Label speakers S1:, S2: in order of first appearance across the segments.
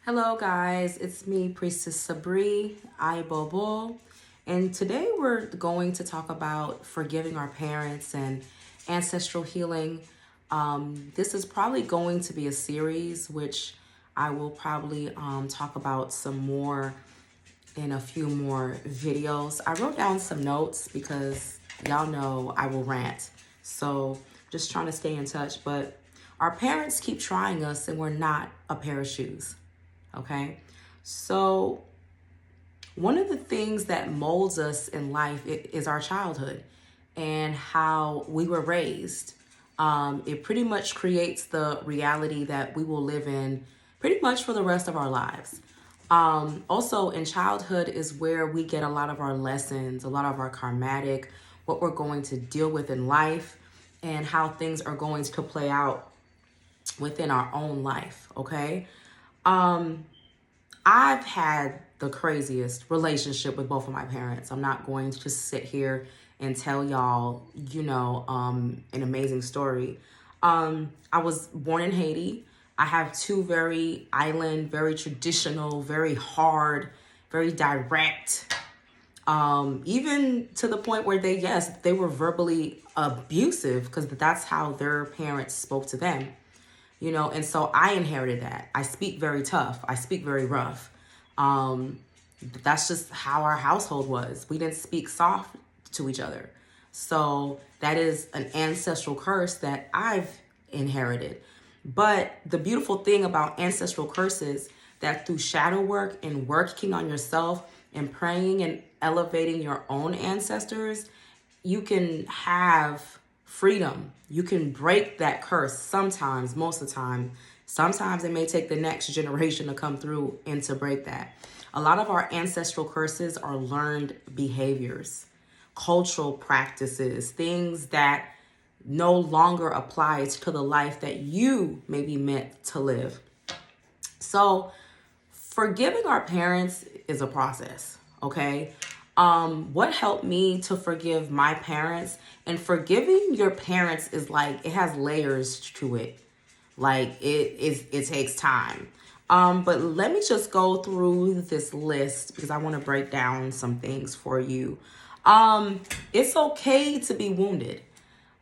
S1: Hello guys, it's me, Priestess Sabri, Bobo, and today we're going to talk about forgiving our parents and ancestral healing. This is probably going to be a series which I will probably talk about some more in a few more videos. I wrote down some notes because y'all know I will rant. So just trying to stay in touch, but our parents keep trying us and we're not a pair of shoes. Okay. So one of the things that molds us in life is our childhood and how we were raised. It pretty much creates the reality that we will live in pretty much for the rest of our lives. Also, in childhood is where we get a lot of our lessons, a lot of our karmatic, what we're going to deal with in life, and how things are going to play out within our own life. Okay. I've had the craziest relationship with both of my parents. I'm not going to just sit here and tell y'all, an amazing story. I was born in Haiti. I have two very island, very traditional, very hard, very direct, even to the point where they were verbally abusive because that's how their parents spoke to them. And so I inherited that. I speak very tough. I speak very rough. That's just how our household was. We didn't speak soft to each other. So that is an ancestral curse that I've inherited. But the beautiful thing about ancestral curses that through shadow work and working on yourself and praying and elevating your own ancestors, you can have freedom. You can break that curse sometimes, most of the time. Sometimes it may take the next generation to come through and to break that. A lot of our ancestral curses are learned behaviors, cultural practices, things that no longer applies to the life that you may be meant to live. So forgiving our parents is a process, okay? What helped me to forgive my parents, and forgiving your parents is like, it has layers to it. Like it takes time. But let me just go through this list because I want to break down some things for you. It's okay to be wounded.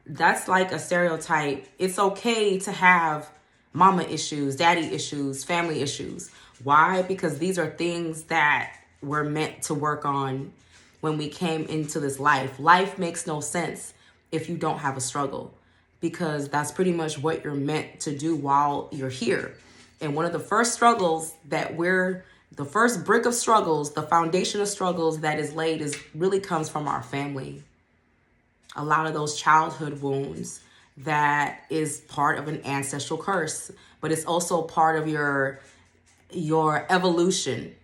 S1: That's like a stereotype. It's okay to have mama issues, daddy issues, family issues. Why? Because these are things that we're meant to work on when we came into this life. Life makes no sense if you don't have a struggle, because that's pretty much what you're meant to do while you're here. And one of the first struggles the first brick of struggles, the foundation of struggles that is laid really comes from our family. A lot of those childhood wounds that is part of an ancestral curse, but it's also part of your evolution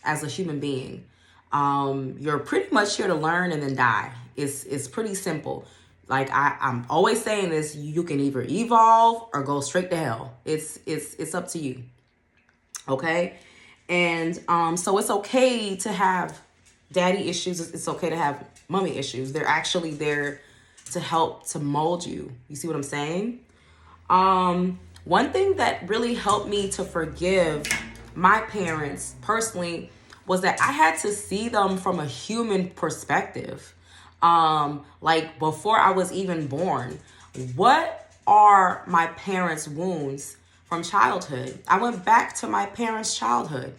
S1: as a human being. You're pretty much here to learn and then die. It's pretty simple. Like I'm always saying this, you can either evolve or go straight to hell. It's up to you. Okay? And so it's okay to have daddy issues. It's okay to have mommy issues. They're actually there to help to mold you. You see what I'm saying? One thing that really helped me to forgive my parents personally was that I had to see them from a human perspective. Like before I was even born, what are my parents' wounds from childhood? I went back to my parents' childhood.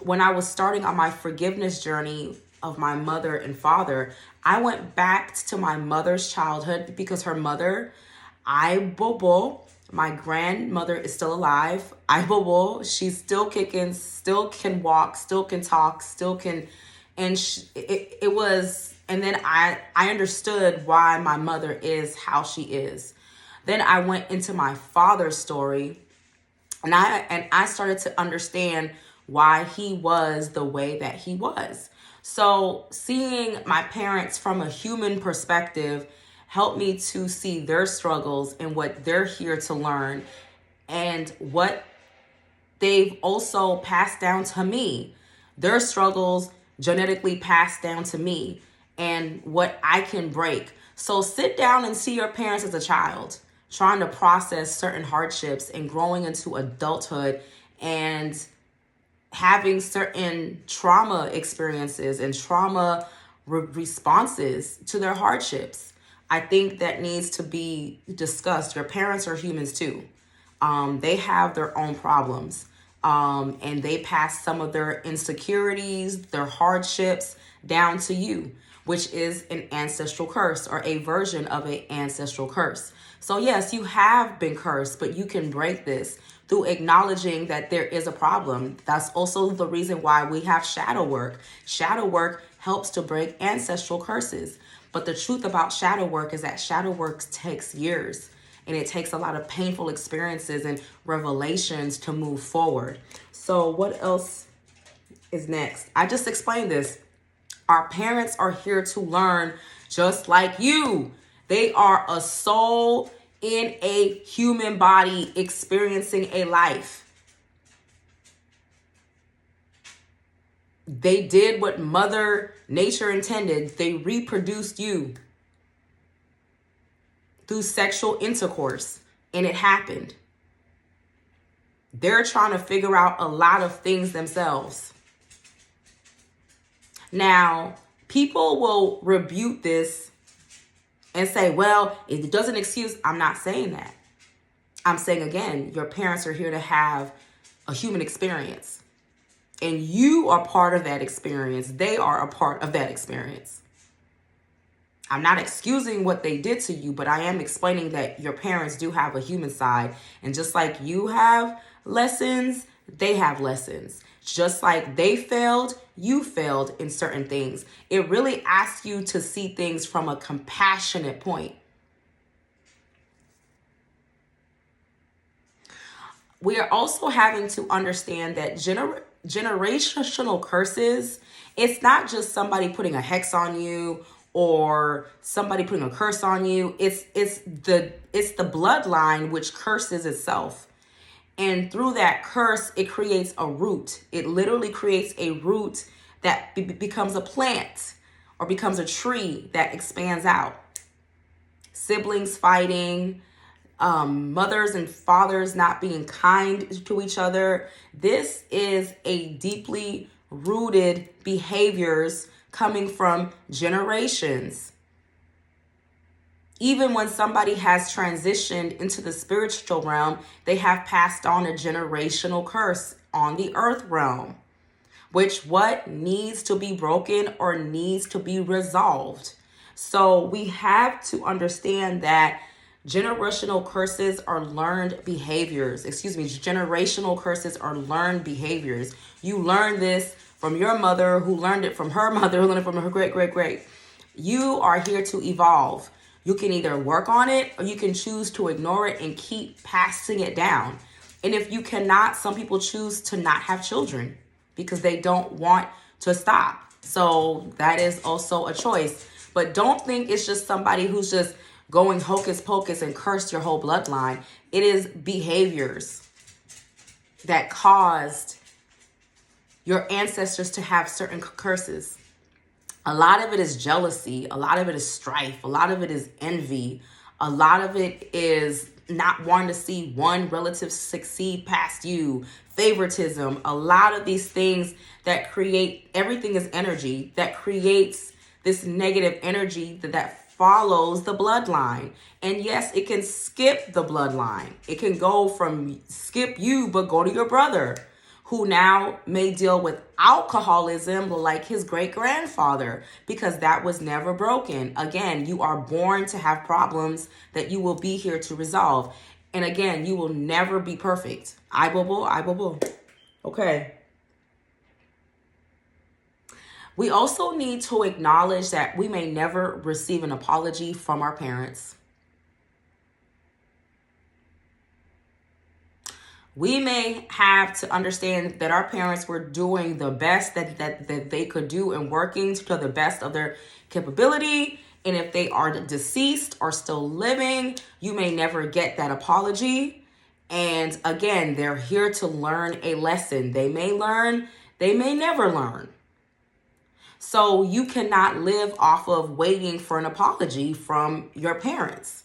S1: When I was starting on my forgiveness journey of my mother and father, I went back to my mother's childhood because her mother, Bobo, my grandmother is still alive. Bobo, she's still kicking, still can walk, still can talk, still can, and and then I understood why my mother is how she is. Then I went into my father's story, and I started to understand why he was the way that he was. So seeing my parents from a human perspective helped me to see their struggles and what they're here to learn and what they've also passed down to me. Their struggles genetically passed down to me and what I can break. So sit down and see your parents as a child, trying to process certain hardships and growing into adulthood and having certain trauma experiences and trauma responses to their hardships. I think that needs to be discussed. Your parents are humans too. They have their own problems. And they pass some of their insecurities, their hardships down to you, which is an ancestral curse or a version of an ancestral curse. So yes, you have been cursed, but you can break this through acknowledging that there is a problem. That's also the reason why we have shadow work. Shadow work helps to break ancestral curses. But the truth about shadow work is that shadow work takes years. And it takes a lot of painful experiences and revelations to move forward. So what else is next? I just explained this. Our parents are here to learn just like you. They are a soul in a human body experiencing a life. They did what Mother Nature intended. They reproduced you through sexual intercourse, and it happened. They're trying to figure out a lot of things themselves. Now, people will rebuke this and say, well, it doesn't excuse. I'm not saying that. I'm saying, again, your parents are here to have a human experience, and you are part of that experience. They are a part of that experience. I'm not excusing what they did to you, but I am explaining that your parents do have a human side. And just like you have lessons, they have lessons. Just like they failed, you failed in certain things. It really asks you to see things from a compassionate point. We are also having to understand that generational curses, it's not just somebody putting a hex on you or somebody putting a curse on you. It's the bloodline which curses itself. And through that curse, it creates a root. It literally creates a root that becomes a plant or becomes a tree that expands out. Siblings fighting, mothers and fathers not being kind to each other. This is a deeply rooted behaviors coming from generations. Even when somebody has transitioned into the spiritual realm, they have passed on a generational curse on the earth realm, which what needs to be broken or needs to be resolved. So we have to understand that generational curses are learned behaviors. Generational curses are learned behaviors. You learn this from your mother, who learned it from her mother, who learned it from her great. You are here to evolve. You can either work on it or you can choose to ignore it and keep passing it down. And if you cannot, some people choose to not have children because they don't want to stop. So that is also a choice. But don't think it's just somebody who's just going hocus pocus and curse your whole bloodline. It is behaviors that caused your ancestors to have certain curses. A lot of it is jealousy. A lot of it is strife. A lot of it is envy. A lot of it is not wanting to see one relative succeed past you. Favoritism. A lot of these things that create, everything is energy, that creates this negative energy that follows the bloodline. And yes, it can skip the bloodline. It can go from skip you, but go to your brother, who now may deal with alcoholism like his great-grandfather, because that was never broken. Again, you are born to have problems that you will be here to resolve. And again, you will never be perfect. I bubble. Okay. We also need to acknowledge that we may never receive an apology from our parents. We may have to understand that our parents were doing the best that they could do and working to the best of their capability. And if they are deceased or still living, you may never get that apology. And again, they're here to learn a lesson. They may learn, they may never learn. So you cannot live off of waiting for an apology from your parents.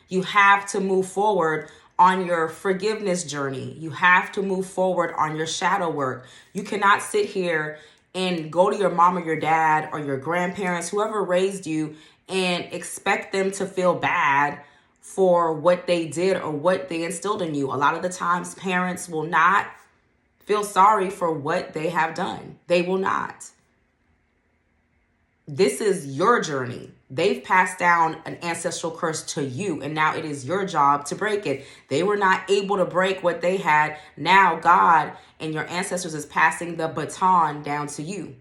S1: You have to move forward on your forgiveness journey. You have to move forward on your shadow work. You cannot sit here and go to your mom or your dad or your grandparents, whoever raised you, and expect them to feel bad for what they did or what they instilled in you. A lot of the times parents will not feel sorry for what they have done. They will not. This is your journey. They've passed down an ancestral curse to you, and now it is your job to break it. They were not able to break what they had. Now God and your ancestors is passing the baton down to you.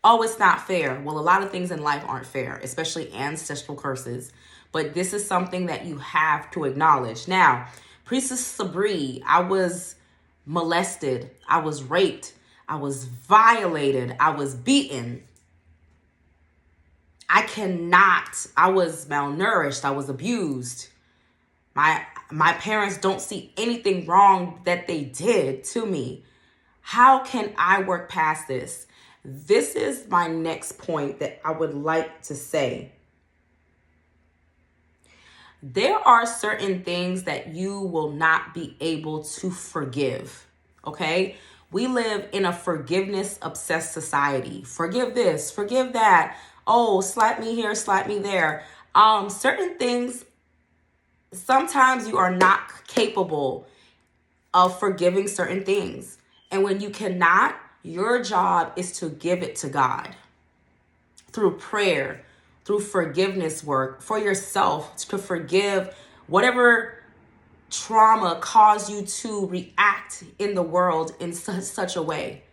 S1: Oh, it's not fair. Well, a lot of things in life aren't fair, especially ancestral curses. But this is something that you have to acknowledge. Now, Priestess Sabri, I was molested. I was raped. I was violated. I was beaten. I was malnourished. I was abused. My parents don't see anything wrong that they did to me. How can I work past this? This is my next point that I would like to say. There are certain things that you will not be able to forgive, okay? We live in a forgiveness-obsessed society. Forgive this, forgive that. Oh, slap me here, slap me there. Certain things, sometimes you are not capable of forgiving certain things. And when you cannot, your job is to give it to God through prayer, through forgiveness work for yourself, to forgive whatever trauma caused you to react in the world in such a way.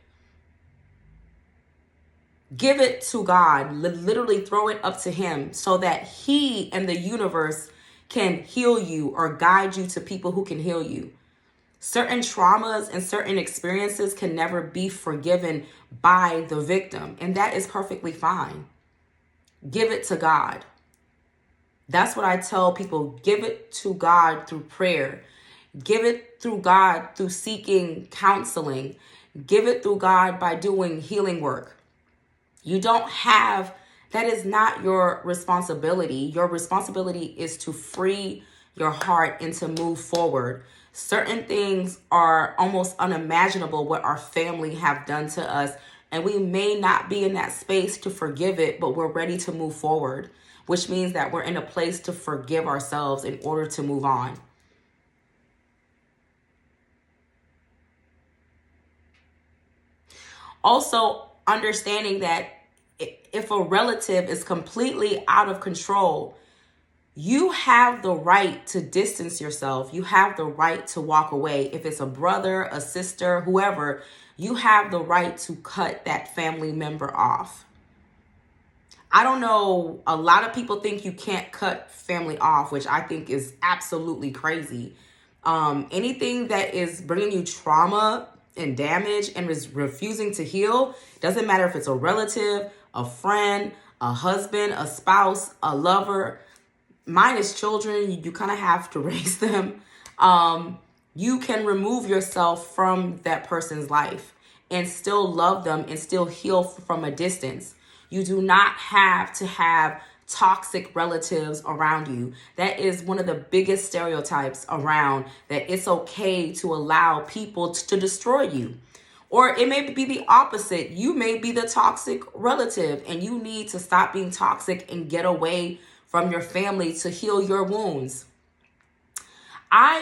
S1: Give it to God, literally throw it up to him so that he and the universe can heal you or guide you to people who can heal you. Certain traumas and certain experiences can never be forgiven by the victim, and that is perfectly fine. Give it to God. That's what I tell people. Give it to God through prayer. Give it through God through seeking counseling. Give it through God by doing healing work. That is not your responsibility. Your responsibility is to free your heart and to move forward. Certain things are almost unimaginable what our family have done to us. And we may not be in that space to forgive it, but we're ready to move forward, which means that we're in a place to forgive ourselves in order to move on. Also, understanding that if a relative is completely out of control, you have the right to distance yourself. You have the right to walk away. If it's a brother, a sister, whoever, you have the right to cut that family member off. I don't know. A lot of people think you can't cut family off, which I think is absolutely crazy. Anything that is bringing you trauma and damage and is refusing to heal, doesn't matter if it's a relative, a friend, a husband, a spouse, a lover, minus children, you kind of have to raise them. You can remove yourself from that person's life and still love them and still heal from a distance. You do not have to have toxic relatives around you. That is one of the biggest stereotypes around, that it's okay to allow people to destroy you. Or it may be the opposite. You may be the toxic relative and you need to stop being toxic and get away from your family to heal your wounds.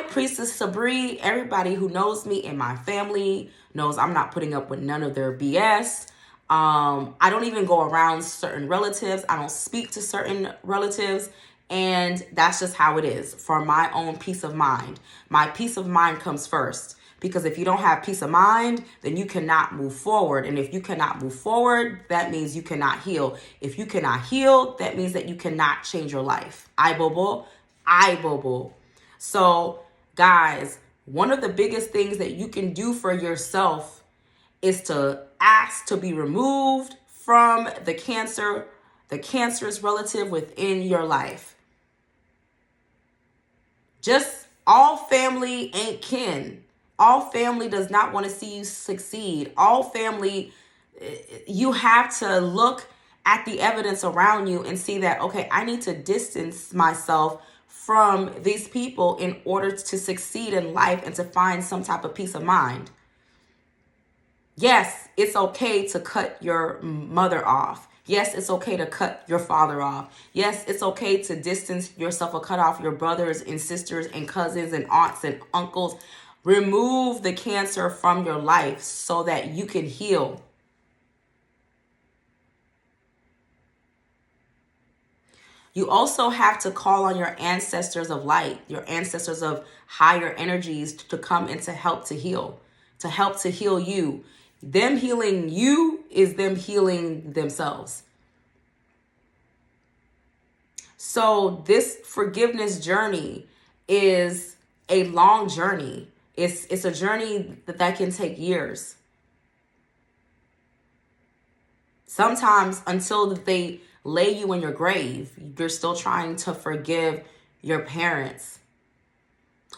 S1: Priestess Sabri, everybody who knows me and my family knows I'm not putting up with none of their BS. I don't even go around certain relatives. I don't speak to certain relatives. And that's just how it is for my own peace of mind. My peace of mind comes first. Because if you don't have peace of mind, then you cannot move forward. And if you cannot move forward, that means you cannot heal. If you cannot heal, that means that you cannot change your life. Bobo. So, guys, one of the biggest things that you can do for yourself is to ask to be removed from the cancerous relative within your life. Just all family ain't kin. All family does not want to see you succeed. All family, you have to look at the evidence around you and see that, okay, I need to distance myself from these people in order to succeed in life and to find some type of peace of mind. Yes, it's okay to cut your mother off. Yes, it's okay to cut your father off. Yes, it's okay to distance yourself or cut off your brothers and sisters and cousins and aunts and uncles. Remove the cancer from your life so that you can heal. You also have to call on your ancestors of light, your ancestors of higher energies to come and to help to heal you. Them healing you is them healing themselves. So this forgiveness journey is a long journey. It's a journey that can take years. Sometimes until they lay you in your grave, you're still trying to forgive your parents.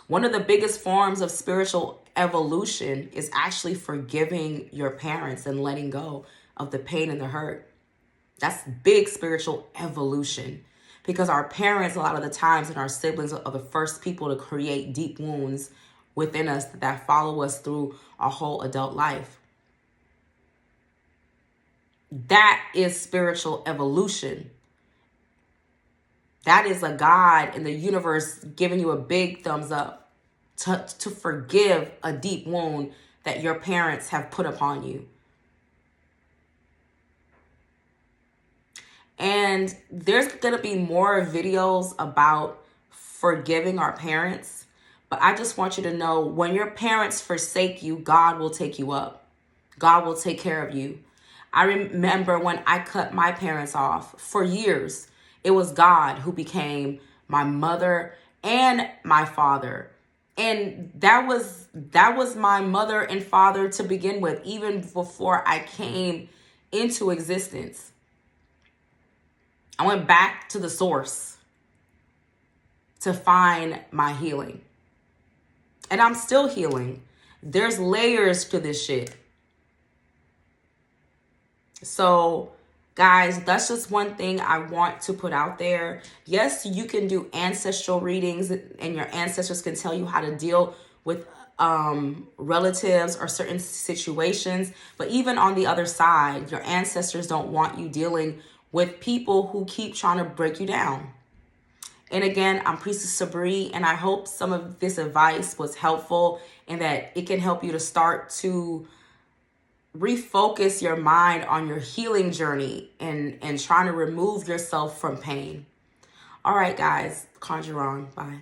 S1: One of the biggest forms of spiritual evolution is actually forgiving your parents and letting go of the pain and the hurt. That's big spiritual evolution, because our parents, a lot of the times, and our siblings are the first people to create deep wounds within us that follow us through our whole adult life. That is spiritual evolution. That is a God in the universe giving you a big thumbs up to forgive a deep wound that your parents have put upon you. And there's going to be more videos about forgiving our parents. But I just want you to know, when your parents forsake you, God will take you up. God will take care of you. I remember when I cut my parents off for years, it was God who became my mother and my father. And that was my mother and father to begin with, even before I came into existence. I went back to the source to find my healing. And I'm still healing. There's layers to this shit. So, guys, that's just one thing I want to put out there. Yes, you can do ancestral readings and your ancestors can tell you how to deal with relatives or certain situations. But even on the other side, your ancestors don't want you dealing with people who keep trying to break you down. And again, I'm Priestess Sabri, and I hope some of this advice was helpful and that it can help you to start to refocus your mind on your healing journey and trying to remove yourself from pain. All right, guys, conjure on. Bye.